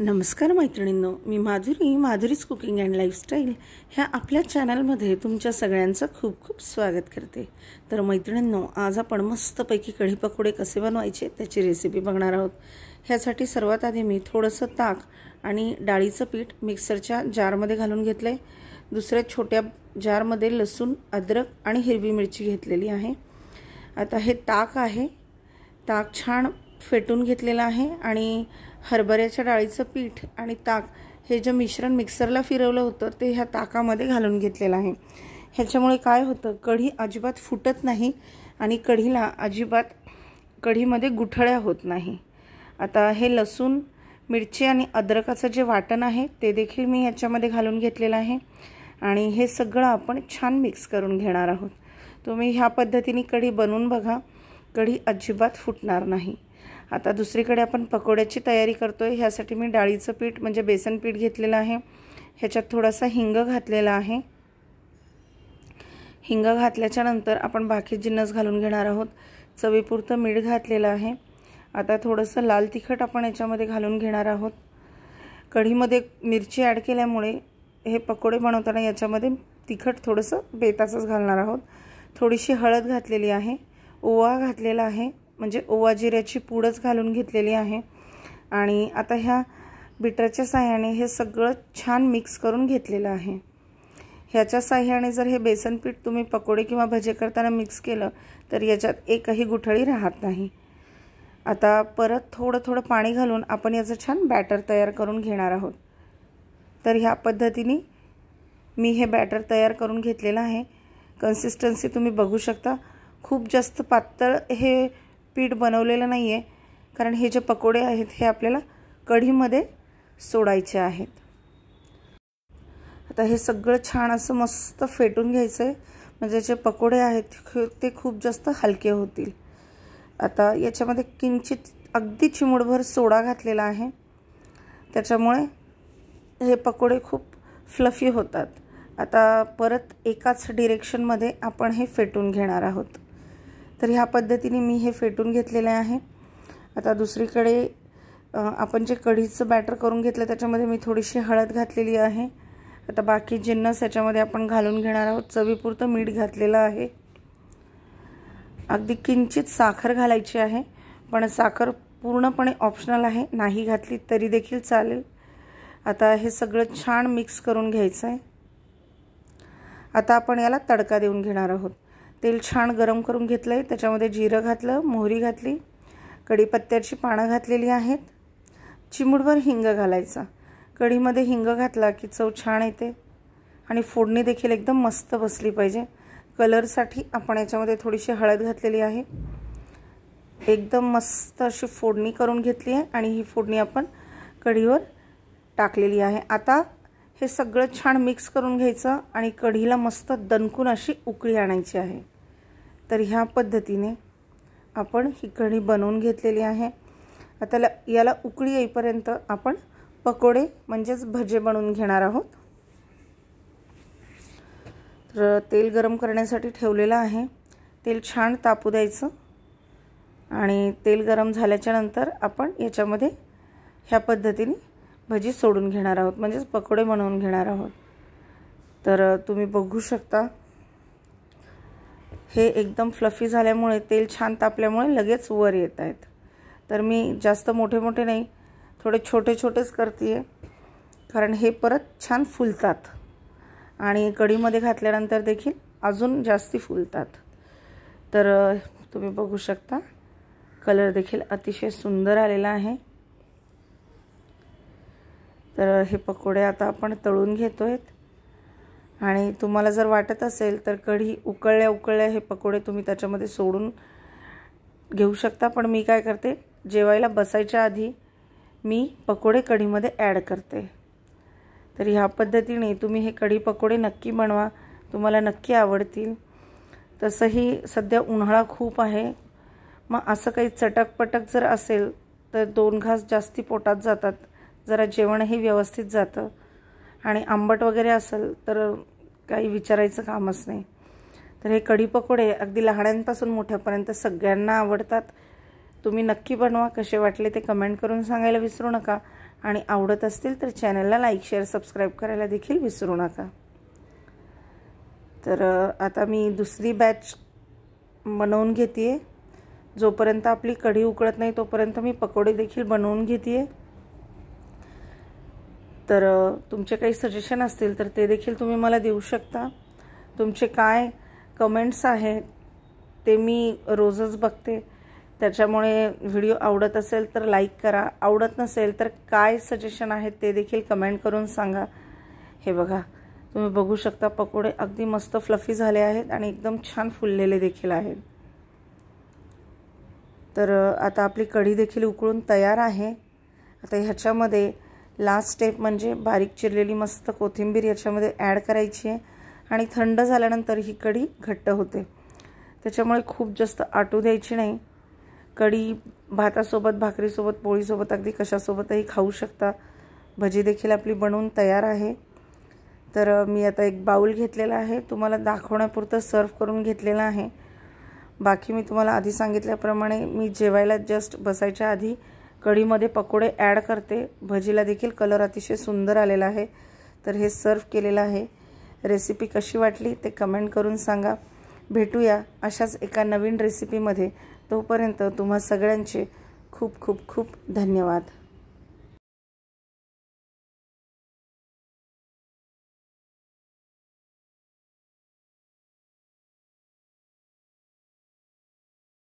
नमस्कार मैत्रिणींनो, मी Madhuri's cooking and lifestyle ह्या आपल्या चॅनलमध्ये तुमच्या सगळ्यांचं खूप खूप स्वागत करते। तर मैत्रिणींनो, आज आपण मस्तपैकी कढी पकोडे कसे बनवायचे त्याची रेसिपी बघणार आहोत। ह्यासाठी सर्वात आधी मी थोडंसं ताक आणि डाळीचं पीठ मिक्सरच्या जारमध्ये घालून घेतले। दुसऱ्या छोट्या जारमध्ये लसूण, अद्रक आणि हिरवी मिरची घेतलेली आहे। आता हे ताक आहे, ताक छान फेटून घेतलेलं आहे आणि हरभऱ्याच्या डाळीचं पीठ आणि ताक हे जे मिश्रण मिक्सरला फिरवलं होतं ते ह्या ताकामध्ये घालून घेतलेलं आहे। ह्याच्यामुळे काय होतं, कढी अजिबात फुटत नाही आणि कढीला अजिबात कढीमध्ये गुठळ्या होत नाही। आता हे लसूण, मिरची आणि अद्रकाचं जे वाटण आहे ते देखील मी ह्याच्यामध्ये घालून घेतलेलं आहे आणि हे सगळं आपण छान मिक्स करून घेणार आहोत। तुम्ही ह्या पद्धतीने कढी बनवून बघा, कढी अजिबात फुटणार नाही। आता दुसरीकडे आपण पकोड्याची तयारी करतोय। ह्यासाठी मी डाळीचं पीठ म्हणजे बेसन पीठ घेतलेलं आहे। ह्याच्यात थोडासा हिंग घातलेला आहे। हिंग घातल्याच्या नंतर आपण बाकी जिन्नस घालून घेणार आहोत। चवीपुरतं मीठ घातलेलं आहे। आता थोडंसं लाल तिखट आपण याच्यामध्ये घालून घेणार आहोत। कढीमध्ये मिरची ॲड केल्यामुळे हे पकोडे बनवताना याच्यामध्ये तिखट थोडंसं बेताचंच घालणार आहोत। थोडीशी हळद घातलेली आहे, ओवा घातलेला आहे म्हणजे ओवा जिऱ्याची पूडच घालून घेतलेली आहे आणि आता ह्या बीटरच्या साहाय्याने हे सगळं छान मिक्स करून घेतलेलं आहे। ह्याच्या साहाय्याने जर हे बेसन पीठ तुम्ही पकोडे किंवा भजे करताना मिक्स केलं तर याच्यात एकही गुठळी राहत नाही। आता परत थोडं पाणी घालून आपण याचं छान बॅटर तयार करून घेणार आहोत। तर ह्या पद्धतीने मी हे बॅटर तयार करून घेतलेलं आहे। कन्सिस्टन्सी तुम्ही बघू शकता, खूप जास्त पातळ हे पीठ बनवलेलं नाही आहे, कारण हे जे पकोडे आहेत हे आपल्याला कढीमध्ये सोडायचे आहेत। आता हे सगळं छान असं मस्त फेटून घ्यायचं आहे, म्हणजे जे पकोडे आहेत ते खूप जास्त हलके होतील। आता याच्यामध्ये किंचित अगदी चिमूटभर सोडा घातलेला आहे, त्याच्यामुळे हे पकोडे खूप फ्लफी होतात। आता परत एकाच डिरेक्शनमध्ये आपण हे फेटून घेणार आहोत। तर ह्या पद्धतीने मी हे फेटून घेतलेले आहे। आता दुसरीकडे आपण जे कढीचं बॅटर करून घेतलं त्याच्यामध्ये मी थोडीशी हळद घातलेली आहे। आता बाकी जिन्नस याच्यामध्ये आपण घालून घेणार आहोत। चवीपुरतं मीठ घातलेलं आहे। अगदी किंचित साखर घालायची आहे, पण साखर पूर्णपणे ऑप्शनल आहे, नाही घातली तरी देखील चालेल। आता हे सगळं छान मिक्स करून घ्यायचं आहे। आता आपण याला तडका देऊन घेणार आहोत। तेल छान गरम करून घेतलं आहे, त्याच्यामध्ये जिरं घातलं, मोहरी घातली, कढीपत्त्याची पानं घातलेली आहेत, चिमूटभर हिंग घालायचा। कढीमध्ये हिंग घातला की चव छान येते आणि फोडणी देखील एकदम मस्त बसली पाहिजे। कलरसाठी आपण याच्यामध्ये थोडीशी हळद घातलेली आहे। एकदम मस्त अशी फोडणी करून घेतली आहे आणि ही फोडणी आपण कढीवर टाकलेली आहे। आता हे सगळं छान मिक्स करून घ्यायचं आणि कढीला मस्त दणकून अशी उकळी आणायची आहे। तर ह्या पद्धतीने आपण ही कढी बनवून घेतलेली आहे। आता याला उकळी येईपर्यंत आपण पकोडे म्हणजेच भजे बनवून घेणार आहोत। तर तेल गरम करण्यासाठी ठेवलेलं आहे। तेल छान तापू द्यायचं आणि तेल गरम झाल्याच्या नंतर आपण याच्यामध्ये ह्या पद्धतीने भजी सोडून घेणार आहोत, म्हणजेच पकोडे बनवून घेणार आहोत। तर तुम्ही बघू शकता, हे एकदम फ्लफी झाल्यामुळे तेल छान तापल्यामुळे लगेच वर येत आहेत। तर मी जास्त मोठे मोठे नाही, थोडे छोटे छोटेच करते आहे, कारण हे परत छान फुलतात आणि कढीमध्ये घातल्यानंतर देखील अजून जास्ती फुलतात। तर तुम्ही बघू शकता, कलर देखील अतिशय सुंदर आलेला आहे। तर हे पकोडे आता आपण तळून घेतोय आणि तुम्हाला जर वाटत असेल तर कढी उकळल्या हे पकोडे तुम्ही त्याच्यामध्ये सोडून घेऊ शकता, पण मी काय करते, जेवायला बसायच्या आधी मी पकोडे कढीमध्ये ॲड करते। तर ह्या पद्धतीने तुम्ही हे कढी पकोडे नक्की बनवा, तुम्हाला नक्की आवडतील। तसंही सध्या उन्हाळा खूप आहे, मग असं काही चटकपटक जर असेल तर 2 घास जास्ती पोटात जातात, जरा जेवणही व्यवस्थित जातं आणि आंबट वगैरे असेल तर काही विचारायचं कामच नाही। तर हे कढी पकोडे अगदी लहानांपासून मोठ्यापर्यंत सगळ्यांना आवडतात। तुम्ही नक्की बनवा, कसे वाटले ते कमेंट करून सांगायला विसरू नका आणि आवडत असतील तर चॅनलला लाईक शेअर सबस्क्राईब करायला देखील विसरू नका। तर आता मी दुसरी बॅच बनवून घेते। जोपर्यंत आपली कढी उकळत नाही तोपर्यंत मी पकोडे देखील बनवून घेते। तर तुमचे काही सजेशन असतील तर ते देखील तुम्ही मला देऊ शकता। तुमचे काय कमेंट्स आहेत ते मी रोजच बघते, त्याच्यामुळे व्हिडिओ आवडत असेल तर लाईक करा, आवडत नसेल तर काय सजेशन आहेत ते देखील कमेंट करून सांगा। हे बघा, तुम्ही बघू शकता पकोडे अगदी मस्त फ्लफी झाले आहेत आणि एकदम छान फुललेले देखील आहेत। तर आता आपली कढी देखील उकळून तयार आहे। आता ह्याच्यामध्ये लास्ट स्टेप म्हणजे बारीक चिरलेली मस्त कोथिंबीर याच्यामध्ये ॲड करायची आहे आणि थंड झाल्यानंतर ही कढी घट्ट होते, त्याच्यामुळे खूप जास्त आटू द्यायची नाही। कढी भातासोबत, भाकरीसोबत, पोळीसोबत, अगदी कशासोबतही खाऊ शकता। भजी देखील आपली बनवून तयार आहे। तर मी आता एक बाउल घेतलेला आहे, तुम्हाला दाखवण्यापुरतं सर्व करून घेतलेला आहे। बाकी मी तुम्हाला आधी सांगितल्याप्रमाणे मी जेवायला जस्ट बसायच्या आधी कढीमध्ये पकोडे ॲड करते। भजीला देखील कलर अतिशय सुंदर आलेला आहे। तर हे सर्व केलेलं आहे। रेसिपी कशी वाटली ते कमेंट करून सांगा। भेटूया अशाच एका नवीन रेसिपीमध्ये। तोपर्यंत तुम्हा सगळ्यांचे खूप खूप खूप धन्यवाद।